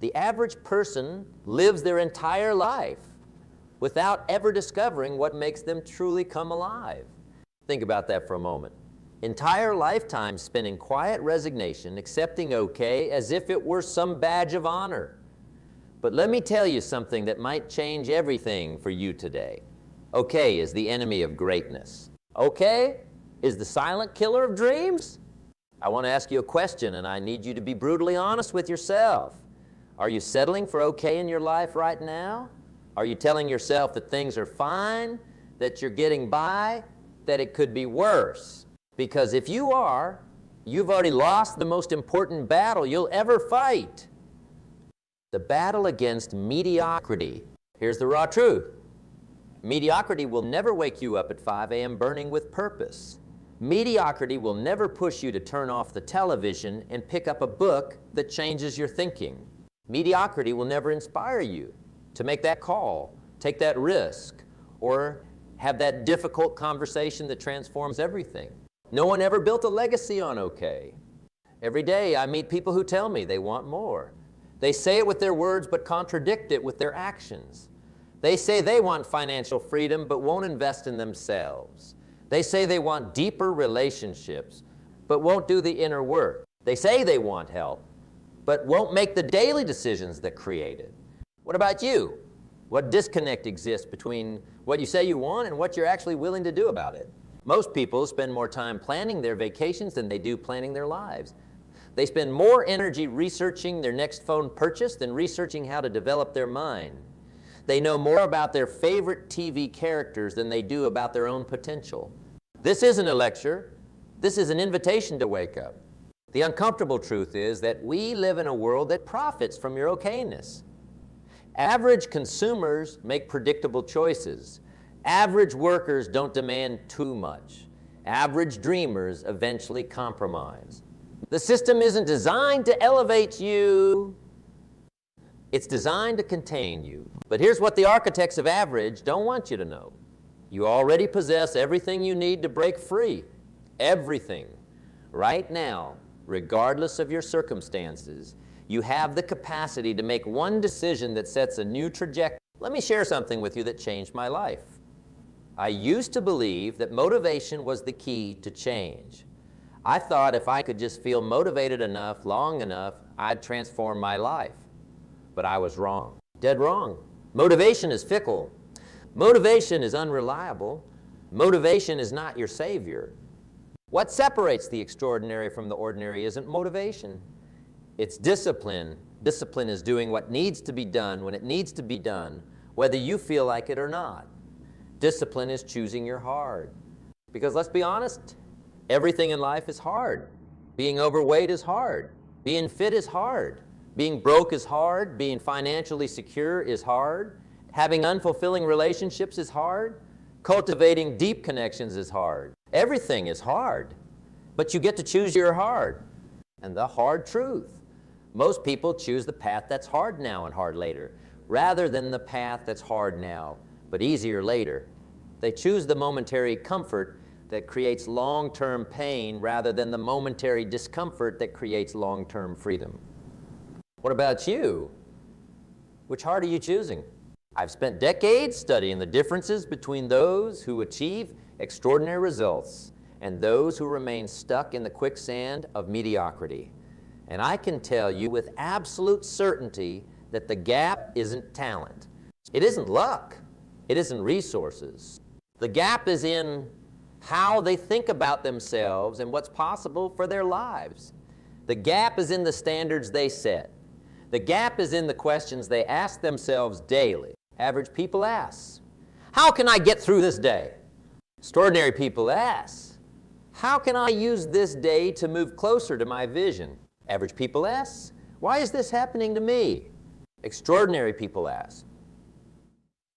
The average person lives their entire life without ever discovering what makes them truly come alive. Think about that for a moment. Entire lifetime spent in quiet resignation, accepting okay as if it were some badge of honor. But let me tell you something that might change everything for you today. Okay is the enemy of greatness. Okay is the silent killer of dreams. I want to ask you a question, and I need you to be brutally honest with yourself. Are you settling for okay in your life right now? Are you telling yourself that things are fine, that you're getting by, that it could be worse? Because if you are, you've already lost the most important battle you'll ever fight. The battle against mediocrity. Here's the raw truth. Mediocrity will never wake you up at 5 a.m. burning with purpose. Mediocrity will never push you to turn off the television and pick up a book that changes your thinking. Mediocrity will never inspire you to make that call, take that risk, or have that difficult conversation that transforms everything. No one ever built a legacy on okay. Every day I meet people who tell me they want more. They say it with their words but contradict it with their actions. They say they want financial freedom but won't invest in themselves. They say they want deeper relationships but won't do the inner work. They say they want help but won't make the daily decisions that create it. What about you? What disconnect exists between what you say you want and what you're actually willing to do about it? Most people spend more time planning their vacations than they do planning their lives. They spend more energy researching their next phone purchase than researching how to develop their mind. They know more about their favorite TV characters than they do about their own potential. This isn't a lecture. This is an invitation to wake up. The uncomfortable truth is that we live in a world that profits from your okayness. Average consumers make predictable choices. Average workers don't demand too much. Average dreamers eventually compromise. The system isn't designed to elevate you. It's designed to contain you. But here's what the architects of average don't want you to know. You already possess everything you need to break free. Everything. Right now, regardless of your circumstances, you have the capacity to make one decision that sets a new trajectory. Let me share something with you that changed my life. I used to believe that motivation was the key to change. I thought if I could just feel motivated enough, long enough, I'd transform my life. But I was wrong. Dead wrong. Motivation is fickle. Motivation is unreliable. Motivation is not your savior. What separates the extraordinary from the ordinary isn't motivation. It's discipline. Discipline is doing what needs to be done when it needs to be done, whether you feel like it or not. Discipline is choosing your hard. Because let's be honest, everything in life is hard. Being overweight is hard. Being fit is hard. Being broke is hard. Being financially secure is hard. Having unfulfilling relationships is hard. Cultivating deep connections is hard. Everything is hard. But you get to choose your hard. And the hard truth. Most people choose the path that's hard now and hard later, rather than the path that's hard now, but easier later. They choose the momentary comfort that creates long-term pain rather than the momentary discomfort that creates long-term freedom. What about you? Which heart are you choosing? I've spent decades studying the differences between those who achieve extraordinary results and those who remain stuck in the quicksand of mediocrity. And I can tell you with absolute certainty that the gap isn't talent. It isn't luck. It isn't resources. The gap is in how they think about themselves and what's possible for their lives. The gap is in the standards they set. The gap is in the questions they ask themselves daily. Average people ask, how can I get through this day? Extraordinary people ask, how can I use this day to move closer to my vision? Average people ask, why is this happening to me? Extraordinary people ask,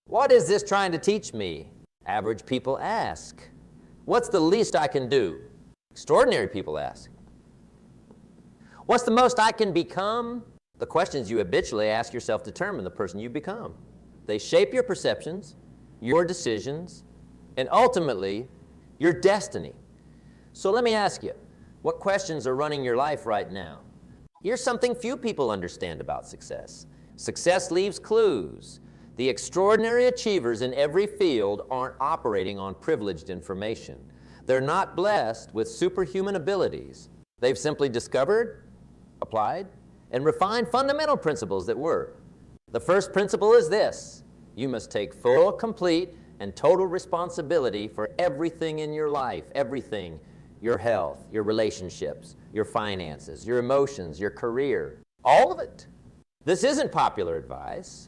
what is this trying to teach me? Average people ask, what's the least I can do? Extraordinary people ask, what's the most I can become? The questions you habitually ask yourself determine the person you become. They shape your perceptions, your decisions, and ultimately, your destiny. So let me ask you, what questions are running your life right now? Here's something few people understand about success. Success leaves clues. The extraordinary achievers in every field aren't operating on privileged information. They're not blessed with superhuman abilities. They've simply discovered, applied, and refined fundamental principles that work. The first principle is this: you must take full, complete, and total responsibility for everything in your life, everything. Your health, your relationships, your finances, your emotions, your career, all of it. This isn't popular advice.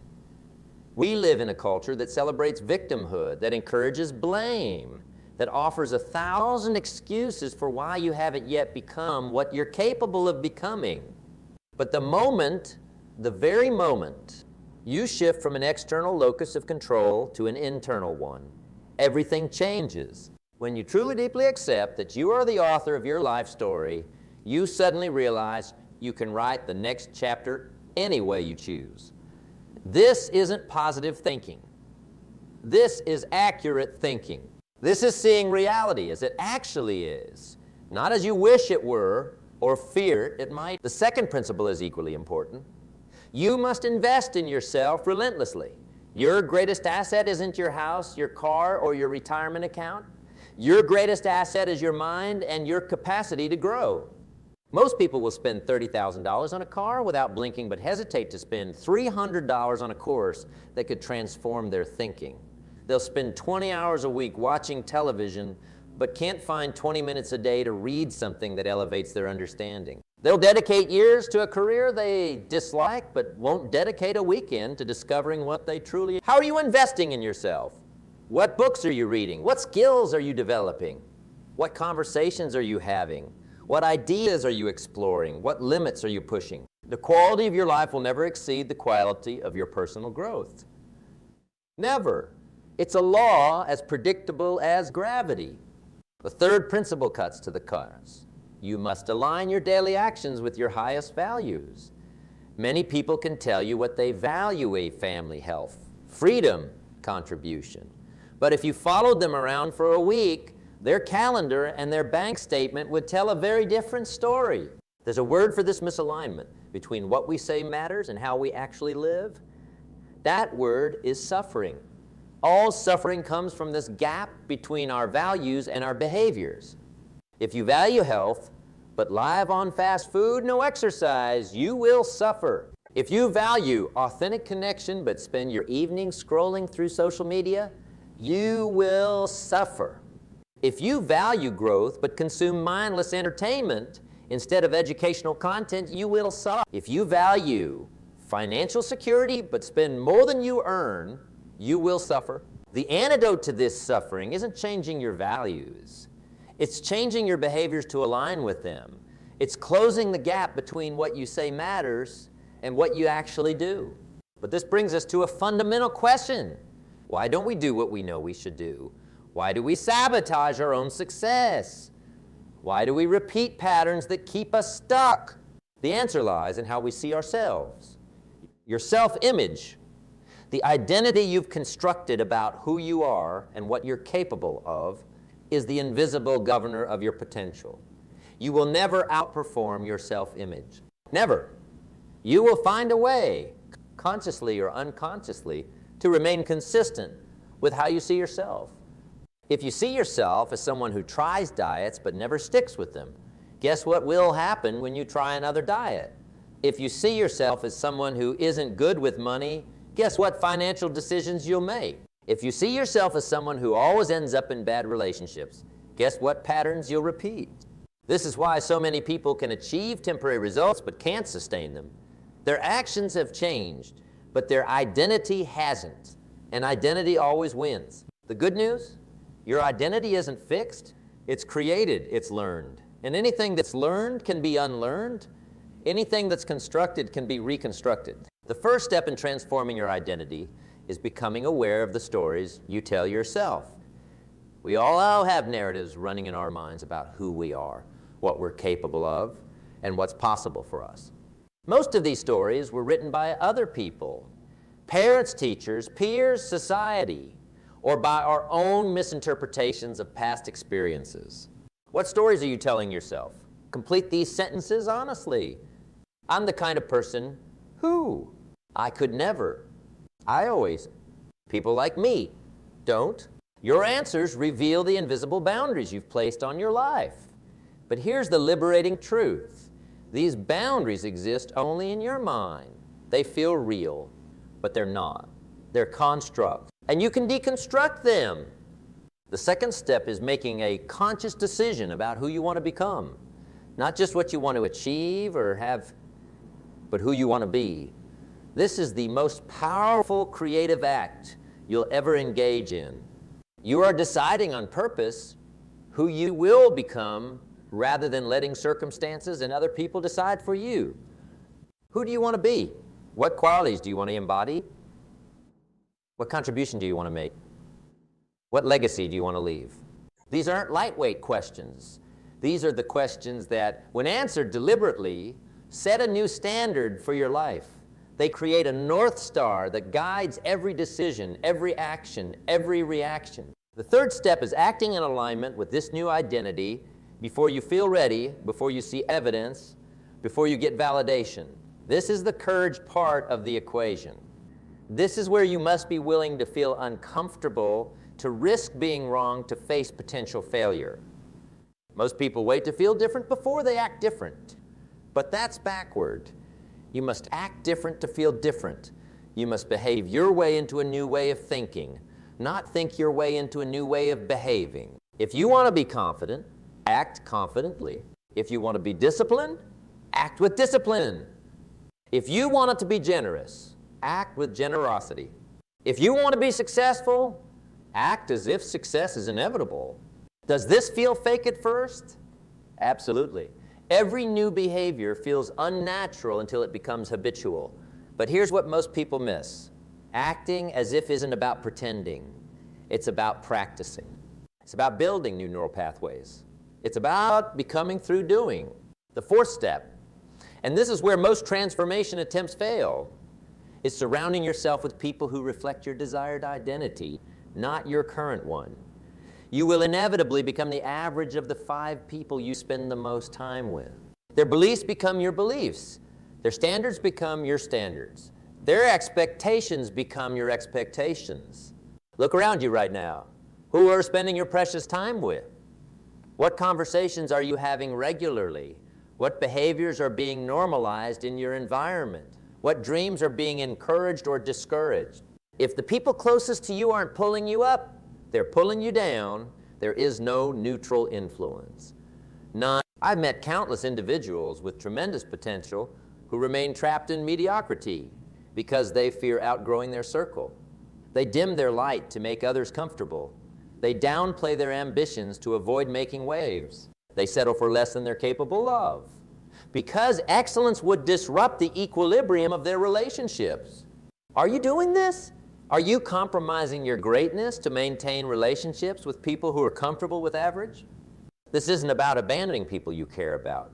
We live in a culture that celebrates victimhood, that encourages blame, that offers 1,000 excuses for why you haven't yet become what you're capable of becoming. But the very moment, you shift from an external locus of control to an internal one, everything changes. When you truly deeply accept that you are the author of your life story, you suddenly realize you can write the next chapter any way you choose. This isn't positive thinking. This is accurate thinking. This is seeing reality as it actually is, not as you wish it were or fear it might. The second principle is equally important. You must invest in yourself relentlessly. Your greatest asset isn't your house, your car, or your retirement account. Your greatest asset is your mind and your capacity to grow. Most people will spend $30,000 on a car without blinking, but hesitate to spend $300 on a course that could transform their thinking. They'll spend 20 hours a week watching television, but can't find 20 minutes a day to read something that elevates their understanding. They'll dedicate years to a career they dislike, but won't dedicate a weekend to discovering what they truly... How are you investing in yourself? What books are you reading? What skills are you developing? What conversations are you having? What ideas are you exploring? What limits are you pushing? The quality of your life will never exceed the quality of your personal growth. Never. It's a law as predictable as gravity. The third principle cuts to the cause. You must align your daily actions with your highest values. Many people can tell you what they value: a family, health, freedom, contribution. But if you followed them around for a week, their calendar and their bank statement would tell a very different story. There's a word for this misalignment between what we say matters and how we actually live. That word is suffering. All suffering comes from this gap between our values and our behaviors. If you value health, but live on fast food, no exercise, you will suffer. If you value authentic connection, but spend your evenings scrolling through social media, you will suffer. If you value growth, but consume mindless entertainment instead of educational content, you will suffer. If you value financial security, but spend more than you earn, you will suffer. The antidote to this suffering isn't changing your values. It's changing your behaviors to align with them. It's closing the gap between what you say matters and what you actually do. But this brings us to a fundamental question. Why don't we do what we know we should do? Why do we sabotage our own success? Why do we repeat patterns that keep us stuck? The answer lies in how we see ourselves. Your self-image, the identity you've constructed about who you are and what you're capable of, is the invisible governor of your potential. You will never outperform your self-image. Never. You will find a way, consciously or unconsciously, to remain consistent with how you see yourself. If you see yourself as someone who tries diets but never sticks with them, guess what will happen when you try another diet? If you see yourself as someone who isn't good with money, guess what financial decisions you'll make? If you see yourself as someone who always ends up in bad relationships, guess what patterns you'll repeat? This is why so many people can achieve temporary results but can't sustain them. Their actions have changed, but their identity hasn't. And identity always wins. The good news? Your identity isn't fixed. It's created, it's learned. And anything that's learned can be unlearned. Anything that's constructed can be reconstructed. The first step in transforming your identity is becoming aware of the stories you tell yourself. We all have narratives running in our minds about who we are, what we're capable of, and what's possible for us. Most of these stories were written by other people, parents, teachers, peers, society, or by our own misinterpretations of past experiences. What stories are you telling yourself? Complete these sentences honestly. I'm the kind of person who, I could never, I always, people like me don't. Your answers reveal the invisible boundaries you've placed on your life. But here's the liberating truth. These boundaries exist only in your mind. They feel real, but they're not. They're constructs, and you can deconstruct them. The second step is making a conscious decision about who you want to become. Not just what you want to achieve or have, but who you want to be. This is the most powerful creative act you'll ever engage in. You are deciding on purpose who you will become rather than letting circumstances and other people decide for you. Who do you want to be? What qualities do you want to embody? What contribution do you want to make? What legacy do you want to leave? These aren't lightweight questions. These are the questions that, when answered deliberately, set a new standard for your life. They create a North Star that guides every decision, every action, every reaction. The third step is acting in alignment with this new identity before you feel ready, before you see evidence, before you get validation. This is the courage part of the equation. This is where you must be willing to feel uncomfortable, to risk being wrong, to face potential failure. Most people wait to feel different before they act different. But that's backward. You must act different to feel different. You must behave your way into a new way of thinking, not think your way into a new way of behaving. If you want to be confident, act confidently. If you want to be disciplined, act with discipline. If you want it to be generous, act with generosity. If you want to be successful, act as if success is inevitable. Does this feel fake at first? Absolutely. Every new behavior feels unnatural until it becomes habitual. But here's what most people miss. Acting as if isn't about pretending. It's about practicing. It's about building new neural pathways. It's about becoming through doing. The fourth step, and this is where most transformation attempts fail, is surrounding yourself with people who reflect your desired identity, not your current one. You will inevitably become the average of the 5 people you spend the most time with. Their beliefs become your beliefs. Their standards become your standards. Their expectations become your expectations. Look around you right now. Who are spending your precious time with? What conversations are you having regularly? What behaviors are being normalized in your environment? What dreams are being encouraged or discouraged? If the people closest to you aren't pulling you up, they're pulling you down. There is no neutral influence. None. I've met countless individuals with tremendous potential who remain trapped in mediocrity because they fear outgrowing their circle. They dim their light to make others comfortable. They downplay their ambitions to avoid making waves. They settle for less than they're capable of because excellence would disrupt the equilibrium of their relationships. Are you doing this? Are you compromising your greatness to maintain relationships with people who are comfortable with average? This isn't about abandoning people you care about.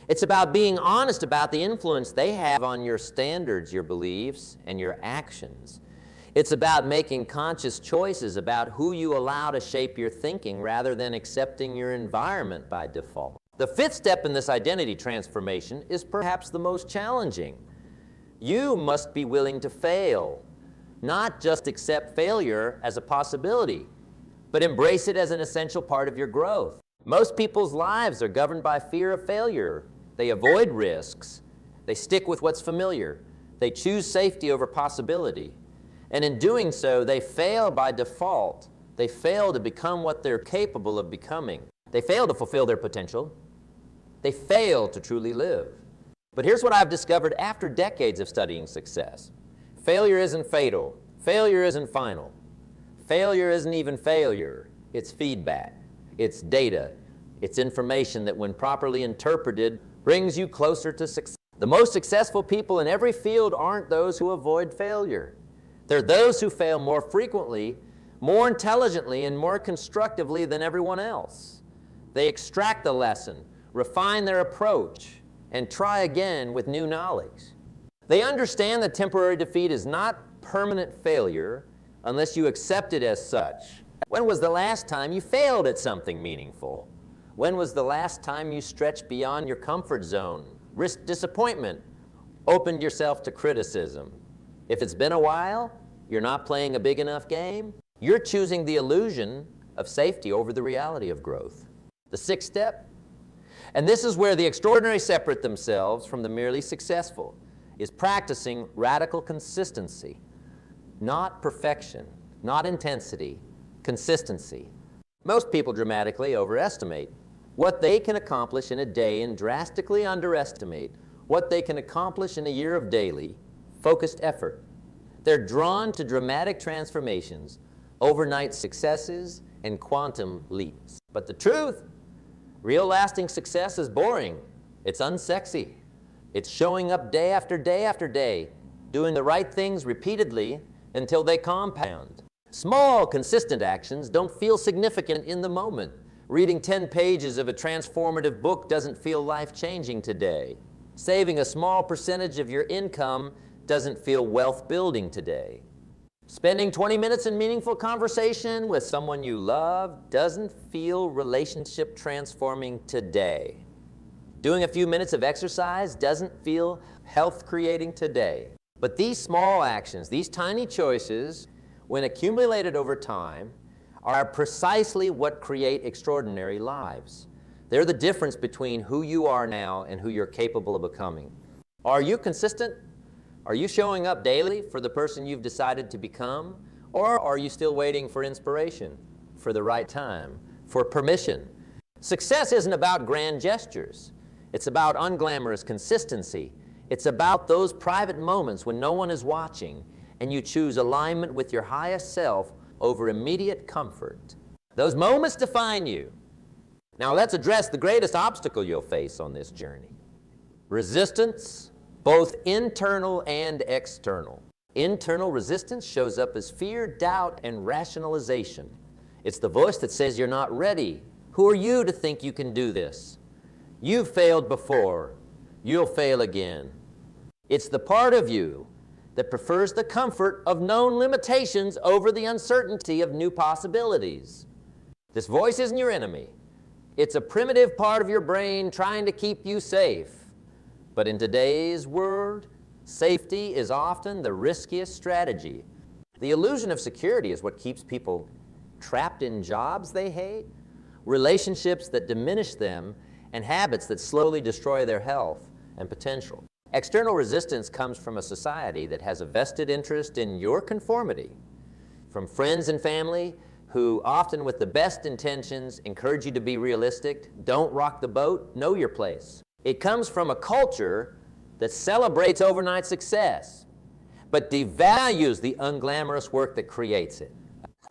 It's about being honest about the influence they have on your standards, your beliefs, and your actions. It's about making conscious choices about who you allow to shape your thinking rather than accepting your environment by default. The fifth step in this identity transformation is perhaps the most challenging. You must be willing to fail. Not just accept failure as a possibility, but embrace it as an essential part of your growth. Most people's lives are governed by fear of failure. They avoid risks. They stick with what's familiar. They choose safety over possibility. And in doing so, they fail by default. They fail to become what they're capable of becoming. They fail to fulfill their potential. They fail to truly live. But here's what I've discovered after decades of studying success. Failure isn't fatal. Failure isn't final. Failure isn't even failure. It's feedback. It's data. It's information that, when properly interpreted, brings you closer to success. The most successful people in every field aren't those who avoid failure. They're those who fail more frequently, more intelligently, and more constructively than everyone else. They extract the lesson, refine their approach, and try again with new knowledge. They understand that temporary defeat is not permanent failure unless you accept it as such. When was the last time you failed at something meaningful? When was the last time you stretched beyond your comfort zone, risked disappointment, opened yourself to criticism. If it's been a while, you're not playing a big enough game, you're choosing the illusion of safety over the reality of growth. The sixth step, and this is where the extraordinary separate themselves from the merely successful, is practicing radical consistency. Not perfection, not intensity, consistency. Most people dramatically overestimate what they can accomplish in a day and drastically underestimate what they can accomplish in a year of daily, focused effort. They're drawn to dramatic transformations, overnight successes, and quantum leaps. But the truth, real lasting success is boring. It's unsexy. It's showing up day after day after day, doing the right things repeatedly until they compound. Small, consistent actions don't feel significant in the moment. Reading 10 pages of a transformative book doesn't feel life-changing today. Saving a small percentage of your income doesn't feel wealth-building today. Spending 20 minutes in meaningful conversation with someone you love doesn't feel relationship-transforming today. Doing a few minutes of exercise doesn't feel health-creating today. But these small actions, these tiny choices, when accumulated over time, are precisely what create extraordinary lives. They're the difference between who you are now and who you're capable of becoming. Are you consistent? Are you showing up daily for the person you've decided to become? Or are you still waiting for inspiration, for the right time, for permission? Success isn't about grand gestures. It's about unglamorous consistency. It's about those private moments when no one is watching and you choose alignment with your highest self over immediate comfort. Those moments define you. Now let's address the greatest obstacle you'll face on this journey. Resistance, both internal and external. Internal resistance shows up as fear, doubt, and rationalization. It's the voice that says you're not ready. Who are you to think you can do this? You've failed before. You'll fail again. It's the part of you that prefers the comfort of known limitations over the uncertainty of new possibilities. This voice isn't your enemy. It's a primitive part of your brain trying to keep you safe. But in today's world, safety is often the riskiest strategy. The illusion of security is what keeps people trapped in jobs they hate, relationships that diminish them, and habits that slowly destroy their health and potential. External resistance comes from a society that has a vested interest in your conformity, from friends and family who often with the best intentions encourage you to be realistic, don't rock the boat, know your place. It comes from a culture that celebrates overnight success, but devalues the unglamorous work that creates it.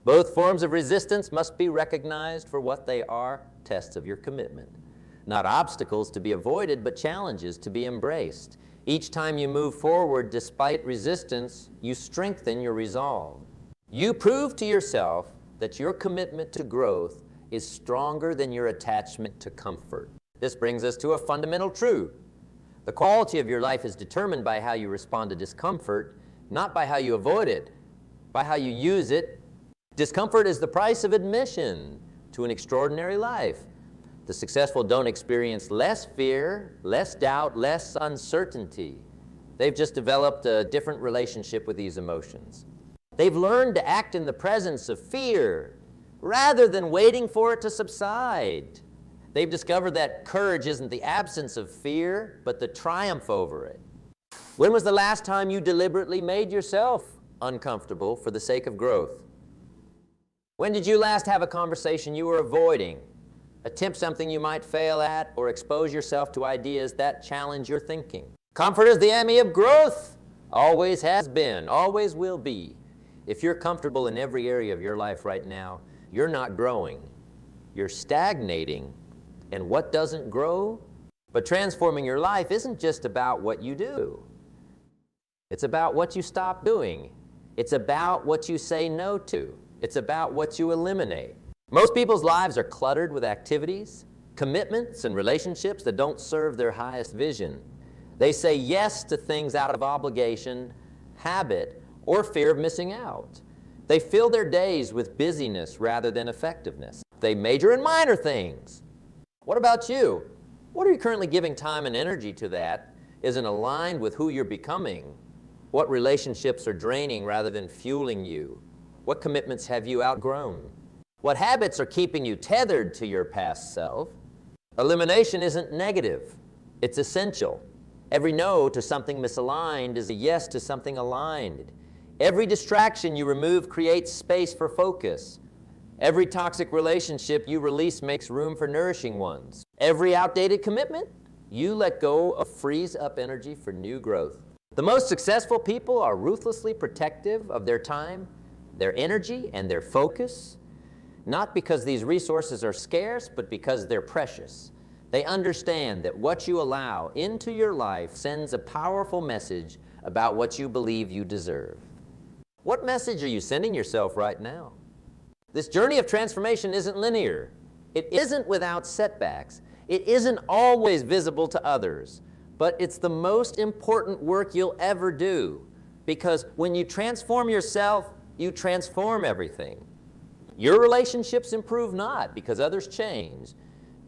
Both forms of resistance must be recognized for what they are, tests of your commitment. Not obstacles to be avoided, but challenges to be embraced. Each time you move forward despite resistance, you strengthen your resolve. You prove to yourself that your commitment to growth is stronger than your attachment to comfort. This brings us to a fundamental truth. The quality of your life is determined by how you respond to discomfort, not by how you avoid it, by how you use it. Discomfort is the price of admission to an extraordinary life. The successful don't experience less fear, less doubt, less uncertainty. They've just developed a different relationship with these emotions. They've learned to act in the presence of fear rather than waiting for it to subside. They've discovered that courage isn't the absence of fear, but the triumph over it. When was the last time you deliberately made yourself uncomfortable for the sake of growth? When did you last have a conversation you were avoiding? Attempt something you might fail at, or expose yourself to ideas that challenge your thinking. Comfort is the enemy of growth. Always has been, always will be. If you're comfortable in every area of your life right now, you're not growing. You're stagnating. And what doesn't grow? But transforming your life isn't just about what you do. It's about what you stop doing. It's about what you say no to. It's about what you eliminate. Most people's lives are cluttered with activities, commitments, and relationships that don't serve their highest vision. They say yes to things out of obligation, habit, or fear of missing out. They fill their days with busyness rather than effectiveness. They major in minor things. What about you? What are you currently giving time and energy to that isn't aligned with who you're becoming, what relationships are draining rather than fueling you? What commitments have you outgrown? What habits are keeping you tethered to your past self? Elimination isn't negative, it's essential. Every no to something misaligned is a yes to something aligned. Every distraction you remove creates space for focus. Every toxic relationship you release makes room for nourishing ones. Every outdated commitment you let go of frees up energy for new growth. The most successful people are ruthlessly protective of their time, their energy, and their focus, not because these resources are scarce, but because they're precious. They understand that what you allow into your life sends a powerful message about what you believe you deserve. What message are you sending yourself right now? This journey of transformation isn't linear. It isn't without setbacks. It isn't always visible to others, but it's the most important work you'll ever do, because when you transform yourself, you transform everything. Your relationships improve not because others change,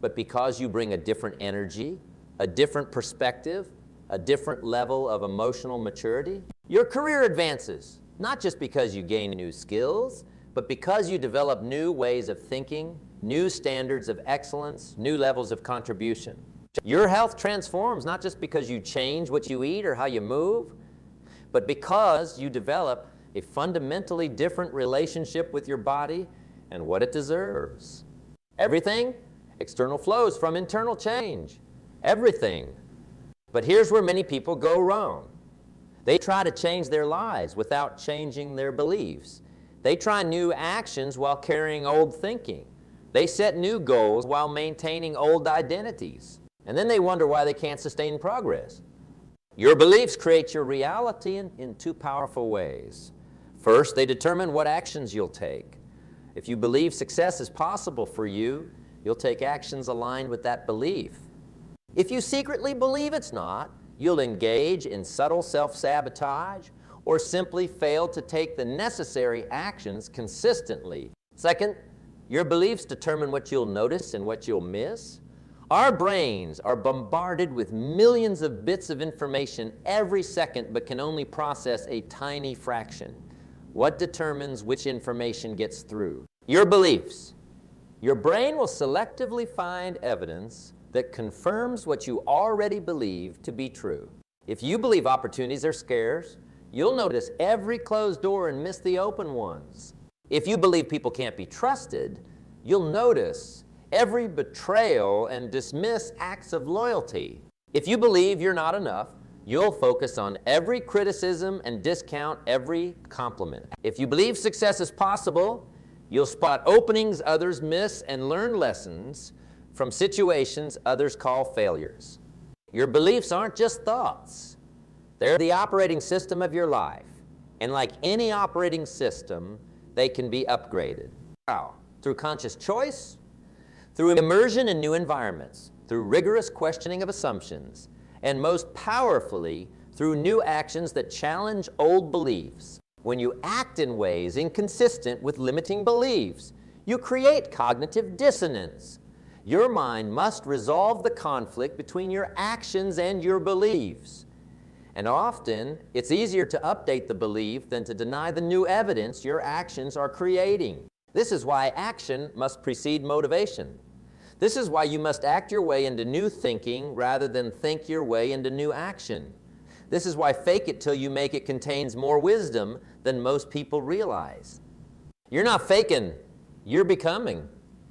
but because you bring a different energy, a different perspective, a different level of emotional maturity. Your career advances, not just because you gain new skills, but because you develop new ways of thinking, new standards of excellence, new levels of contribution. Your health transforms not just because you change what you eat or how you move, but because you develop a fundamentally different relationship with your body and what it deserves. Everything external flows from internal change. Everything. But here's where many people go wrong. They try to change their lives without changing their beliefs. They try new actions while carrying old thinking. They set new goals while maintaining old identities. And then they wonder why they can't sustain progress. Your beliefs create your reality in two powerful ways. First, they determine what actions you'll take. If you believe success is possible for you, you'll take actions aligned with that belief. If you secretly believe it's not, you'll engage in subtle self-sabotage or simply fail to take the necessary actions consistently. Second, your beliefs determine what you'll notice and what you'll miss. Our brains are bombarded with millions of bits of information every second, but can only process a tiny fraction. What determines which information gets through? Your beliefs. Your brain will selectively find evidence that confirms what you already believe to be true. If you believe opportunities are scarce, you'll notice every closed door and miss the open ones. If you believe people can't be trusted, you'll notice every betrayal and dismiss acts of loyalty. If you believe you're not enough, you'll focus on every criticism and discount every compliment. If you believe success is possible, you'll spot openings others miss and learn lessons from situations others call failures. Your beliefs aren't just thoughts. They're the operating system of your life. And like any operating system, they can be upgraded. How? Through conscious choice, through immersion in new environments, through rigorous questioning of assumptions, and most powerfully, through new actions that challenge old beliefs. When you act in ways inconsistent with limiting beliefs, you create cognitive dissonance. Your mind must resolve the conflict between your actions and your beliefs. And often, it's easier to update the belief than to deny the new evidence your actions are creating. This is why action must precede motivation. This is why you must act your way into new thinking rather than think your way into new action. This is why fake it till you make it contains more wisdom than most people realize. You're not faking, you're becoming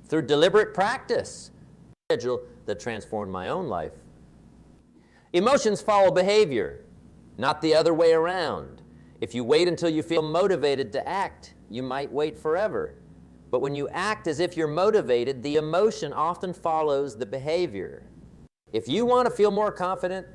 through deliberate practice. That transformed my own life. Emotions follow behavior, not the other way around. If you wait until you feel motivated to act, you might wait forever. But when you act as if you're motivated, the emotion often follows the behavior. If you want to feel more confident,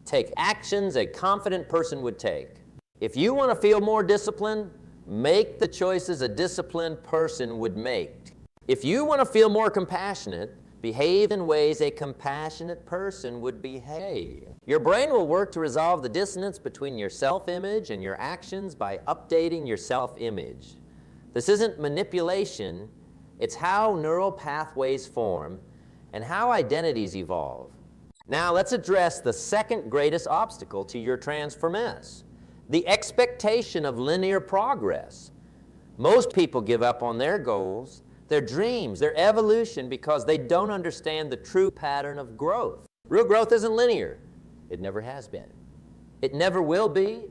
take actions a confident person would take. If you want to feel more disciplined, make the choices a disciplined person would make. If you want to feel more compassionate, behave in ways a compassionate person would behave. Your brain will work to resolve the dissonance between your self-image and your actions by updating your self-image. This isn't manipulation, it's how neural pathways form and how identities evolve. Now let's address the second greatest obstacle to your transformation, the expectation of linear progress. Most people give up on their goals, their dreams, their evolution because they don't understand the true pattern of growth. Real growth isn't linear. It never has been. It never will be.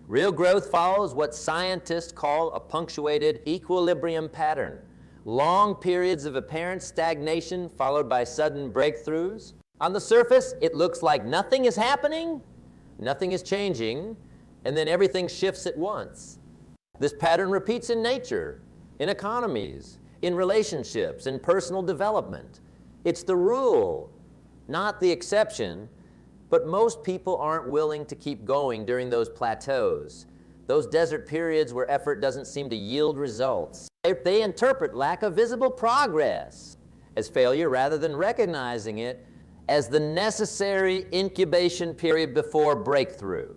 Real growth follows what scientists call a punctuated equilibrium pattern. Long periods of apparent stagnation followed by sudden breakthroughs. On the surface, it looks like nothing is happening, nothing is changing, and then everything shifts at once. This pattern repeats in nature, in economies, in relationships, in personal development. It's the rule, not the exception, but most people aren't willing to keep going during those plateaus, those desert periods where effort doesn't seem to yield results. They interpret lack of visible progress as failure rather than recognizing it as the necessary incubation period before breakthrough.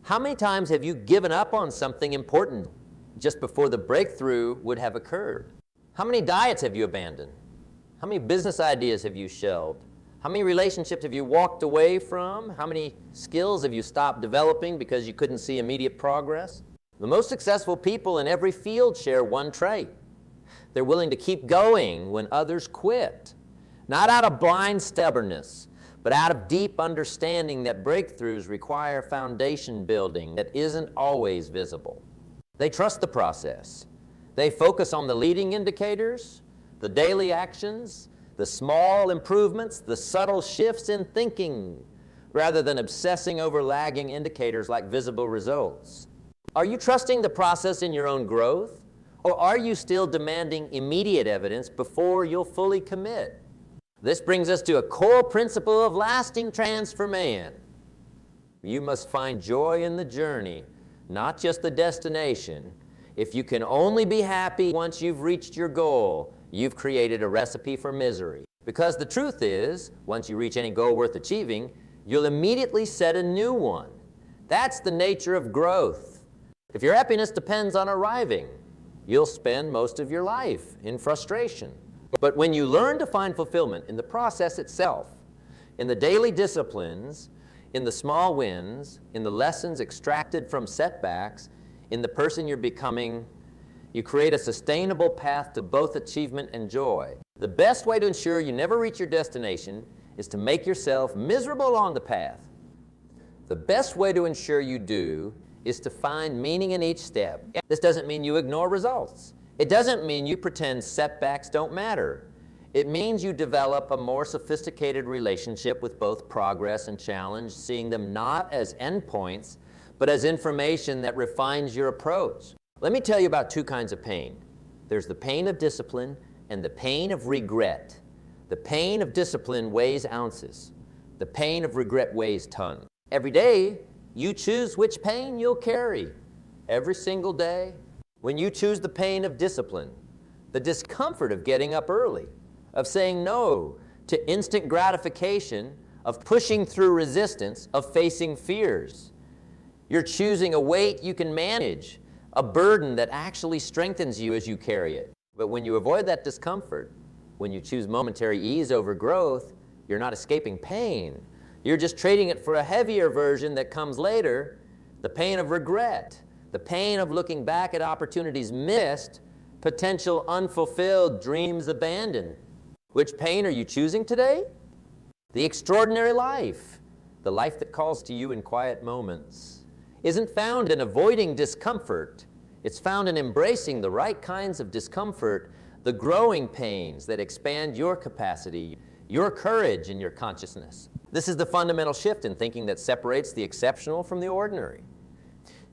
How many times have you given up on something important just before the breakthrough would have occurred? How many diets have you abandoned? How many business ideas have you shelved? How many relationships have you walked away from? How many skills have you stopped developing because you couldn't see immediate progress? The most successful people in every field share one trait. They're willing to keep going when others quit. Not out of blind stubbornness, but out of deep understanding that breakthroughs require foundation building that isn't always visible. They trust the process. They focus on the leading indicators, the daily actions, the small improvements, the subtle shifts in thinking, rather than obsessing over lagging indicators like visible results. Are you trusting the process in your own growth, or are you still demanding immediate evidence before you'll fully commit? This brings us to a core principle of lasting transformation. You must find joy in the journey, not just the destination. If you can only be happy once you've reached your goal, you've created a recipe for misery. Because the truth is, once you reach any goal worth achieving, you'll immediately set a new one. That's the nature of growth. If your happiness depends on arriving, you'll spend most of your life in frustration. But when you learn to find fulfillment in the process itself, in the daily disciplines, in the small wins, in the lessons extracted from setbacks, in the person you're becoming, you create a sustainable path to both achievement and joy. The best way to ensure you never reach your destination is to make yourself miserable along the path. The best way to ensure you do is to find meaning in each step. This doesn't mean you ignore results. It doesn't mean you pretend setbacks don't matter. It means you develop a more sophisticated relationship with both progress and challenge, seeing them not as endpoints, but as information that refines your approach. Let me tell you about two kinds of pain. There's the pain of discipline and the pain of regret. The pain of discipline weighs ounces. The pain of regret weighs tons. Every day, you choose which pain you'll carry. Every single day. When you choose the pain of discipline, the discomfort of getting up early, of saying no to instant gratification, of pushing through resistance, of facing fears. You're choosing a weight you can manage, a burden that actually strengthens you as you carry it. But when you avoid that discomfort, when you choose momentary ease over growth, you're not escaping pain. You're just trading it for a heavier version that comes later, the pain of regret, the pain of looking back at opportunities missed, potential unfulfilled, dreams abandoned. Which pain are you choosing today? The extraordinary life, the life that calls to you in quiet moments, isn't found in avoiding discomfort. It's found in embracing the right kinds of discomfort, the growing pains that expand your capacity, your courage, and your consciousness. This is the fundamental shift in thinking that separates the exceptional from the ordinary.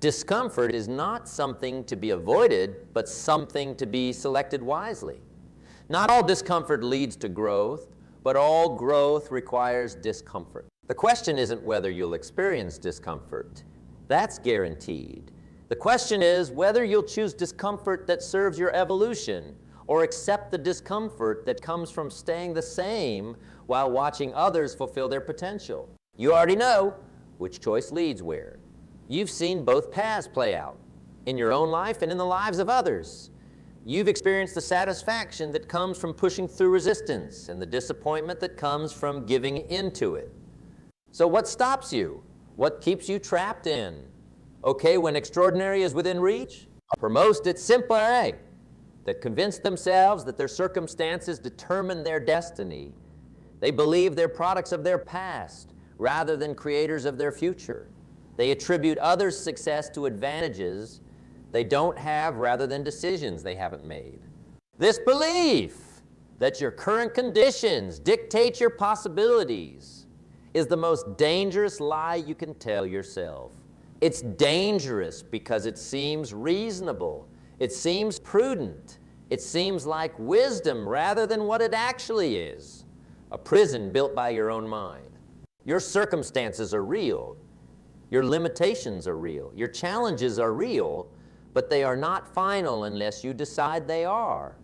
Discomfort is not something to be avoided, but something to be selected wisely. Not all discomfort leads to growth, but all growth requires discomfort. The question isn't whether you'll experience discomfort. That's guaranteed. The question is whether you'll choose discomfort that serves your evolution or accept the discomfort that comes from staying the same while watching others fulfill their potential. You already know which choice leads where. You've seen both paths play out in your own life and in the lives of others. You've experienced the satisfaction that comes from pushing through resistance and the disappointment that comes from giving into it. So what stops you? What keeps you trapped in? Okay, when extraordinary is within reach? For most, it's simple A, that convince themselves that their circumstances determine their destiny. They believe they're products of their past rather than creators of their future. They attribute others' success to advantages they don't have rather than decisions they haven't made. This belief that your current conditions dictate your possibilities is the most dangerous lie you can tell yourself. It's dangerous because it seems reasonable. It seems prudent. It seems like wisdom rather than what it actually is, a prison built by your own mind. Your circumstances are real. Your limitations are real. Your challenges are real, but they are not final unless you decide they are.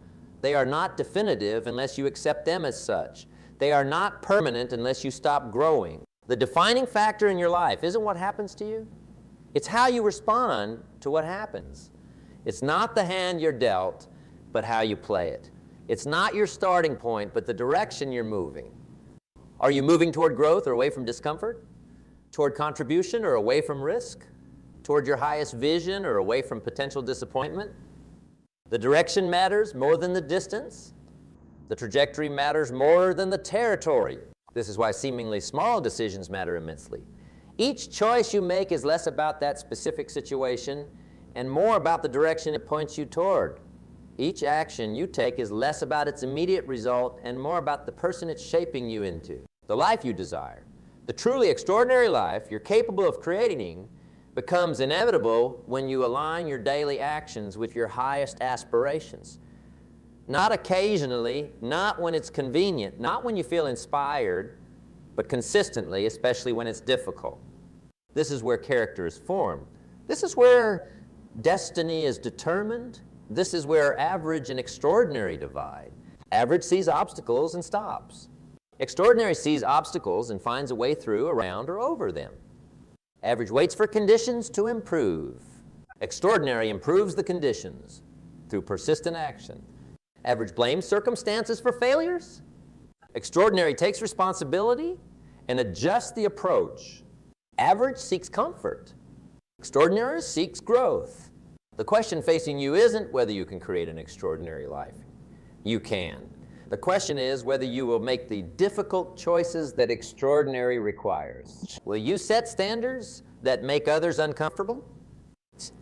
They are not definitive unless you accept them as such. They are not permanent unless you stop growing. The defining factor in your life isn't what happens to you. It's how you respond to what happens. It's not the hand you're dealt, but how you play it. It's not your starting point, but the direction you're moving. Are you moving toward growth or away from discomfort? Toward contribution or away from risk? Toward your highest vision or away from potential disappointment? The direction matters more than the distance. The trajectory matters more than the territory. This is why seemingly small decisions matter immensely. Each choice you make is less about that specific situation and more about the direction it points you toward. Each action you take is less about its immediate result and more about the person it's shaping you into, the life you desire. The truly extraordinary life you're capable of creating becomes inevitable when you align your daily actions with your highest aspirations. Not occasionally, not when it's convenient, not when you feel inspired, but consistently, especially when it's difficult. This is where character is formed. This is where destiny is determined. This is where average and extraordinary divide. Average sees obstacles and stops. Extraordinary sees obstacles and finds a way through, around, or over them. Average waits for conditions to improve. Extraordinary improves the conditions through persistent action. Average blames circumstances for failures. Extraordinary takes responsibility and adjusts the approach. Average seeks comfort. Extraordinary seeks growth. The question facing you isn't whether you can create an extraordinary life. You can. The question is whether you will make the difficult choices that extraordinary requires. Will you set standards that make others uncomfortable?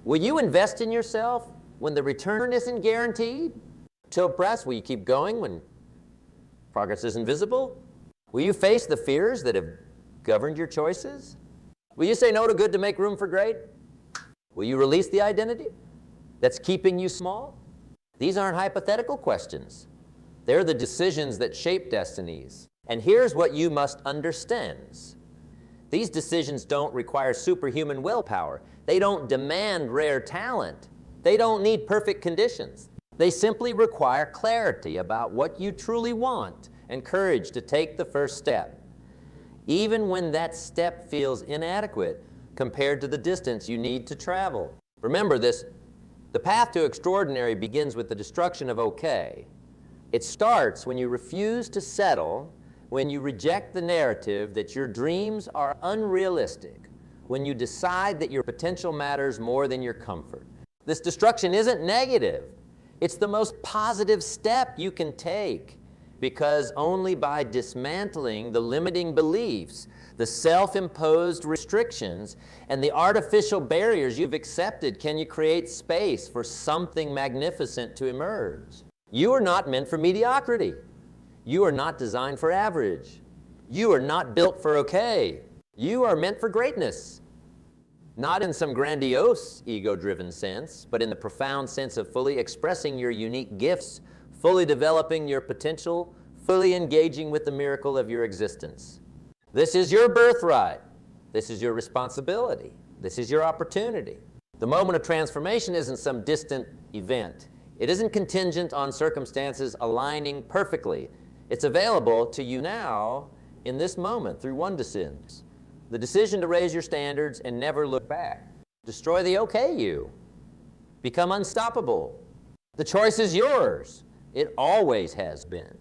Will you invest in yourself when the return isn't guaranteed? Till press, will you keep going when progress isn't visible? Will you face the fears that have governed your choices? Will you say no to good to make room for great? Will you release the identity that's keeping you small? These aren't hypothetical questions. They're the decisions that shape destinies. And here's what you must understand. These decisions don't require superhuman willpower. They don't demand rare talent. They don't need perfect conditions. They simply require clarity about what you truly want and courage to take the first step, even when that step feels inadequate compared to the distance you need to travel. Remember this, the path to extraordinary begins with the destruction of okay. It starts when you refuse to settle, when you reject the narrative that your dreams are unrealistic, when you decide that your potential matters more than your comfort. This destruction isn't negative. It's the most positive step you can take, because only by dismantling the limiting beliefs, the self-imposed restrictions, and the artificial barriers you've accepted can you create space for something magnificent to emerge. You are not meant for mediocrity. You are not designed for average. You are not built for okay. You are meant for greatness. Not in some grandiose, ego-driven sense, but in the profound sense of fully expressing your unique gifts, fully developing your potential, fully engaging with the miracle of your existence. This is your birthright. This is your responsibility. This is your opportunity. The moment of transformation isn't some distant event. It isn't contingent on circumstances aligning perfectly. It's available to you now in this moment through one decision. The decision to raise your standards and never look back. Destroy the okay you. Become unstoppable. The choice is yours. It always has been.